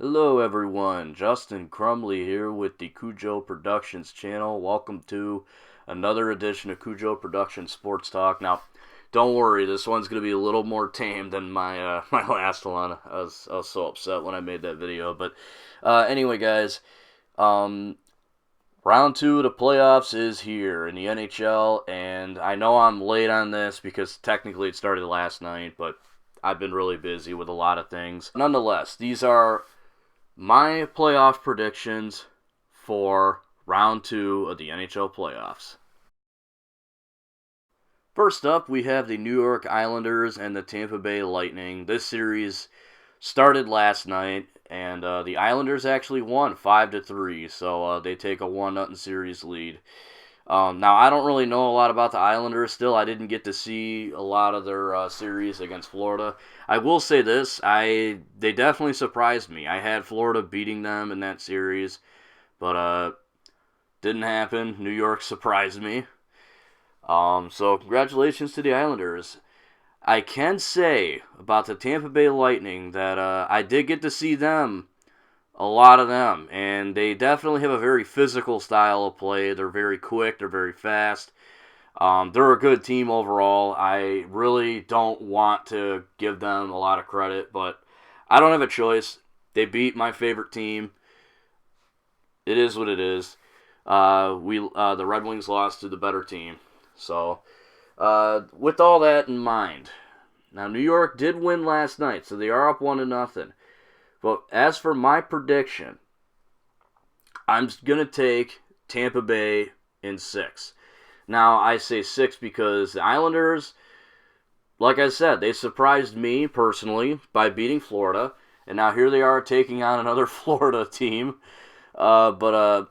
Hello everyone, Justin Crumley here with the Cujo Productions channel. Welcome to another edition of Cujo Productions Sports Talk. Now, don't worry, this one's going to be a little more tame than my my last one. I was so upset when I made that video. But anyway, guys, um, round two of the playoffs is here in the NHL, and I know I'm late on this because technically it started last night, but I've been really busy with a lot of things. Nonetheless, these are my playoff predictions for round two of the NHL playoffs. First up, we have the New York Islanders and the Tampa Bay Lightning. This series started last night, and the Islanders actually won 5-3, so they take a 1-0 series lead. Now, I don't really know a lot about the Islanders still. I didn't get to see a lot of their series against Florida. I will say this, they definitely surprised me. I had Florida beating them in that series, but didn't happen. New York surprised me. So congratulations to the Islanders. I can say about the Tampa Bay Lightning that I did get to see them, a lot of them, and they definitely have a very physical style of play. They're very quick, they're very fast. They're a good team overall. I really don't want to give them a lot of credit, but I don't have a choice. They beat my favorite team. It is what it is. The Red Wings lost to the better team. So, with all that in mind, now New York did win last night, so they are up 1-0. But as for my prediction, I'm going to take Tampa Bay in 6. Now, I say 6 because the Islanders, like I said, they surprised me personally by beating Florida. And now here they are taking on another Florida team. Tampa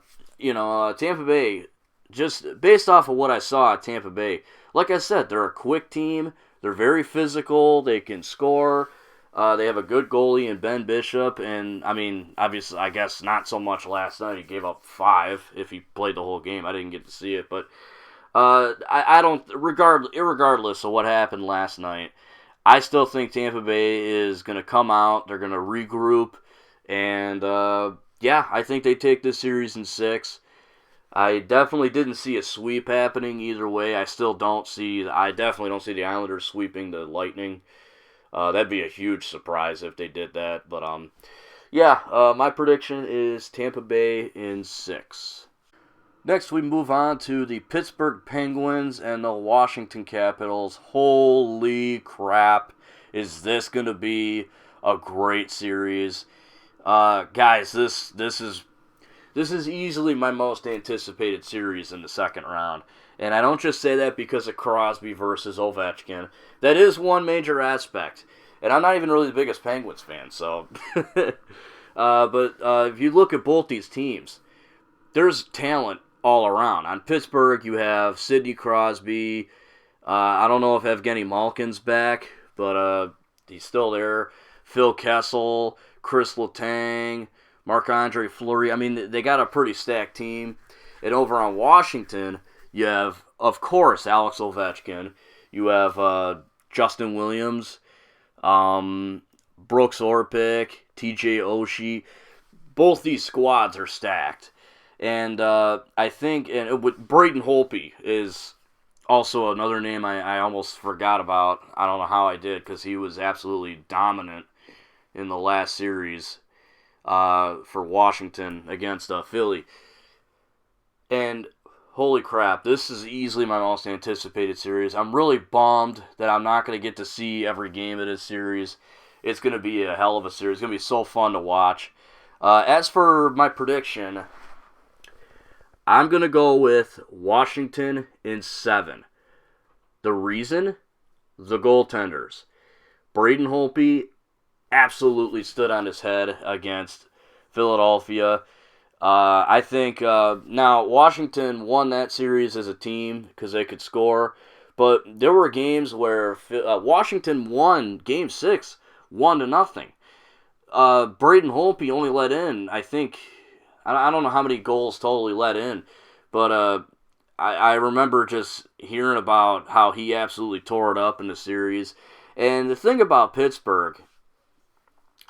Bay, just based off of what I saw at Tampa Bay, like I said, they're a quick team. They're very physical. They can score. They have a good goalie in Ben Bishop, and I mean, obviously, I guess not so much last night. He gave up 5 if he played the whole game. I didn't get to see it, but I don't. Irregardless of what happened last night, I still think Tampa Bay is going to come out. They're going to regroup, and yeah, I think they take this series in 6. I definitely didn't see a sweep happening either way. I definitely don't see the Islanders sweeping the Lightning. That'd be a huge surprise if they did that. But yeah, my prediction is Tampa Bay in 6. Next, we move on to the Pittsburgh Penguins and the Washington Capitals. Holy crap, is this going to be a great series? Guys, this is easily my most anticipated series in the second round. And I don't just say that because of Crosby versus Ovechkin. That is one major aspect. And I'm not even really the biggest Penguins fan, so. But if you look at both these teams, there's talent all around. On Pittsburgh, you have Sidney Crosby. I don't know if Evgeny Malkin's back, but he's still there. Phil Kessel, Chris Letang, Marc-Andre Fleury. I mean, they got a pretty stacked team. And over on Washington, you have, of course, Alex Ovechkin. You have Justin Williams, Brooks Orpik, TJ Oshie. Both these squads are stacked. And I think Braden Holtby is also another name I almost forgot about. I don't know how I did because he was absolutely dominant in the last series for Washington against Philly. And holy crap, this is easily my most anticipated series. I'm really bummed that I'm not going to get to see every game of this series. It's going to be a hell of a series. It's going to be so fun to watch. As for my prediction, I'm going to go with Washington in 7. The reason? The goaltenders. Braden Holtby absolutely stood on his head against Philadelphia. I think now Washington won that series as a team because they could score, but there were games where Washington won Game 6 1-0. Braden Holtby only let in, I think, I don't know how many goals totally let in, but I remember just hearing about how he absolutely tore it up in the series. And the thing about Pittsburgh,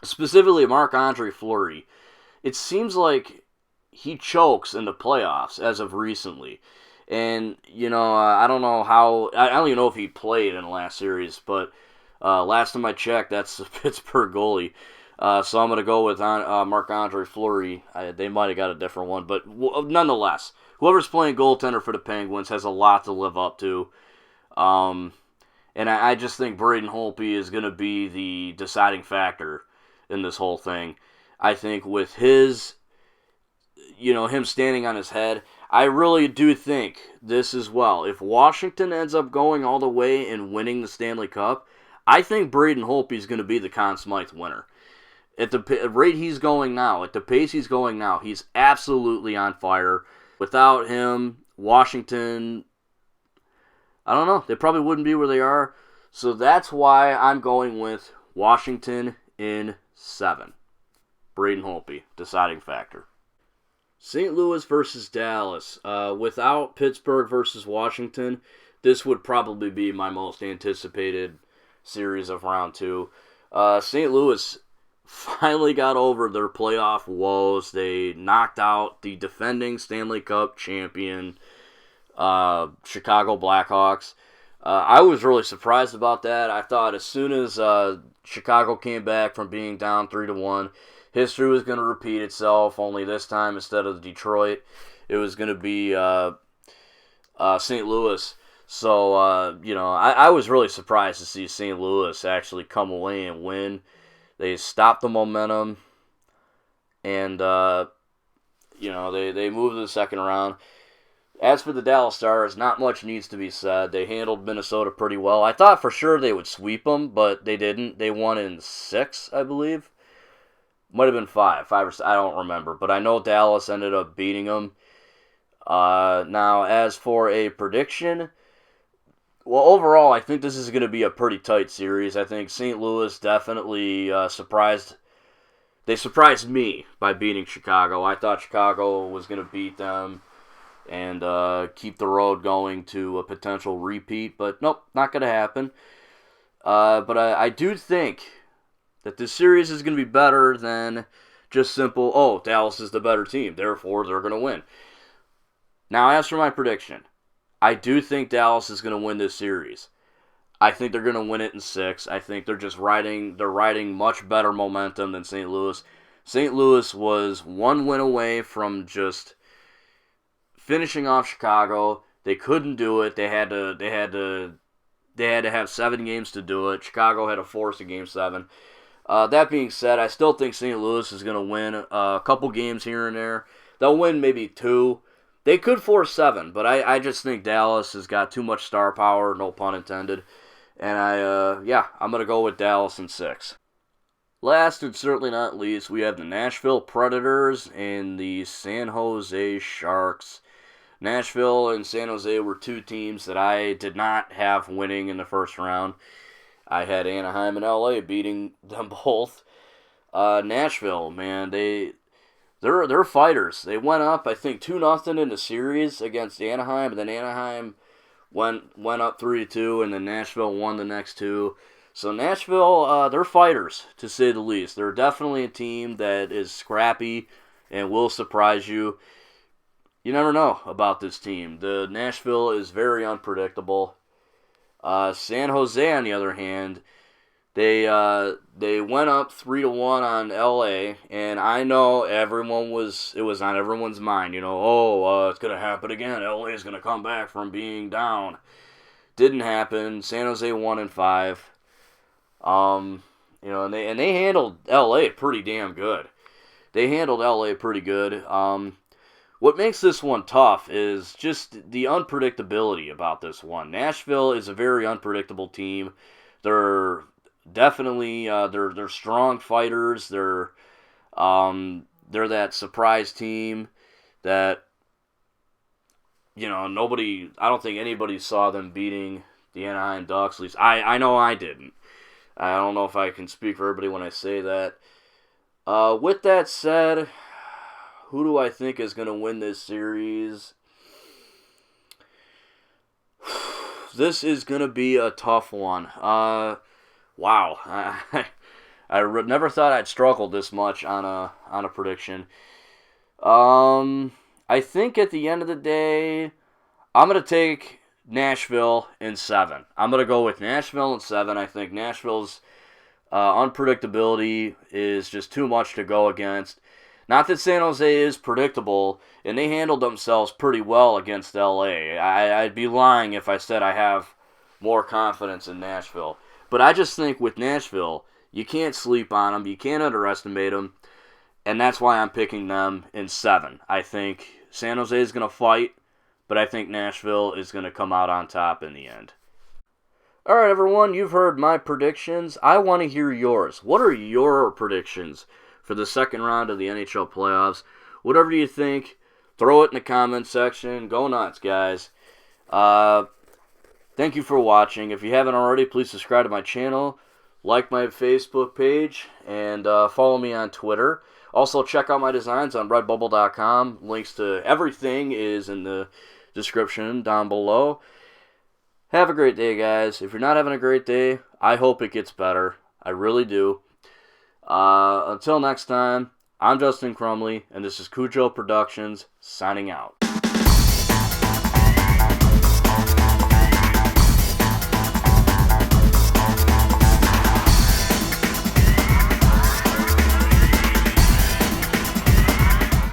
specifically Marc-Andre Fleury. It seems like he chokes in the playoffs as of recently. And, I don't know how. I don't even know if he played in the last series, but last time I checked, that's the Pittsburgh goalie. So I'm going to go with Marc-Andre Fleury. They might have got a different one, but nonetheless, whoever's playing goaltender for the Penguins has a lot to live up to. Um, and I just think Braden Holtby is going to be the deciding factor in this whole thing. I think with him standing on his head, I really do think this as well. If Washington ends up going all the way and winning the Stanley Cup, I think Braden Holtby is going to be the Conn Smythe winner. At the rate he's going now, at the pace he's going now, he's absolutely on fire. Without him, Washington, I don't know, they probably wouldn't be where they are. So that's why I'm going with Washington in 7. Braden Holtby, deciding factor. St. Louis versus Dallas. Without Pittsburgh versus Washington, this would probably be my most anticipated series of round 2. St. Louis finally got over their playoff woes. They knocked out the defending Stanley Cup champion Chicago Blackhawks. I was really surprised about that. I thought as soon as Chicago came back from being down 3-1, history was going to repeat itself, only this time instead of Detroit, it was going to be St. Louis. So, I was really surprised to see St. Louis actually come away and win. They stopped the momentum, and, they moved to the second round. As for the Dallas Stars, not much needs to be said. They handled Minnesota pretty well. I thought for sure they would sweep them, but they didn't. They won in 6, I believe. Might have been 5 or 6, I don't remember. But I know Dallas ended up beating them. Now, as for a prediction, well, overall, I think this is going to be a pretty tight series. I think St. Louis definitely surprised. They surprised me by beating Chicago. I thought Chicago was going to beat them and keep the road going to a potential repeat. But nope, not going to happen. But I do think that this series is going to be better than just simple, Dallas is the better team, therefore they're going to win. Now, as for my prediction, I do think Dallas is going to win this series. I think they're going to win it in 6. I think they're riding much better momentum than St. Louis. St. Louis was one win away from just finishing off Chicago. They couldn't do it. They had to have 7 games to do it. Chicago had to force a game 7. That being said, I still think St. Louis is going to win a couple games here and there. They'll win maybe 2. They could force 7, but I just think Dallas has got too much star power, no pun intended. And I'm going to go with Dallas in 6. Last and certainly not least, we have the Nashville Predators and the San Jose Sharks. Nashville and San Jose were 2 teams that I did not have winning in the first round. I had Anaheim and LA beating them both. Nashville, man, they're fighters. They went up, I think, 2-0 in the series against Anaheim, and then Anaheim went up 3-2, and then Nashville won the next 2. So Nashville, they're fighters, to say the least. They're definitely a team that is scrappy and will surprise you. You never know about this team. The Nashville is very unpredictable. San Jose, on the other hand, they went up 3-1 on LA, and I know it was on everyone's mind. It's gonna happen again. LA is gonna come back from being down. Didn't happen. San Jose won in 5. And they handled LA pretty damn good. They handled LA pretty good. What makes this one tough is just the unpredictability about this one. Nashville is a very unpredictable team. They're definitely they're strong fighters. They're that surprise team that nobody. I don't think anybody saw them beating the Anaheim Ducks. At least I know I didn't. I don't know if I can speak for everybody when I say that. With that said, who do I think is going to win this series? This is going to be a tough one. Wow. Never thought I'd struggle this much on a prediction. I think at the end of the day, I'm going to take Nashville in 7. I'm going to go with Nashville in 7. I think Nashville's unpredictability is just too much to go against. Not that San Jose is predictable, and they handled themselves pretty well against LA. I'd be lying if I said I have more confidence in Nashville. But I just think with Nashville, you can't sleep on them, you can't underestimate them, and that's why I'm picking them in 7. I think San Jose is going to fight, but I think Nashville is going to come out on top in the end. Alright, everyone, you've heard my predictions. I want to hear yours. What are your predictions for the second round of the NHL playoffs? Whatever you think, throw it in the comments section. Go nuts, guys. Thank you for watching. If you haven't already, please subscribe to my channel, like my Facebook page, and follow me on Twitter. Also, check out my designs on redbubble.com. Links to everything is in the description down below. Have a great day, guys. If you're not having a great day, I hope it gets better. I really do. Until next time, I'm Justin Crumley, and this is Cujo Productions, signing out.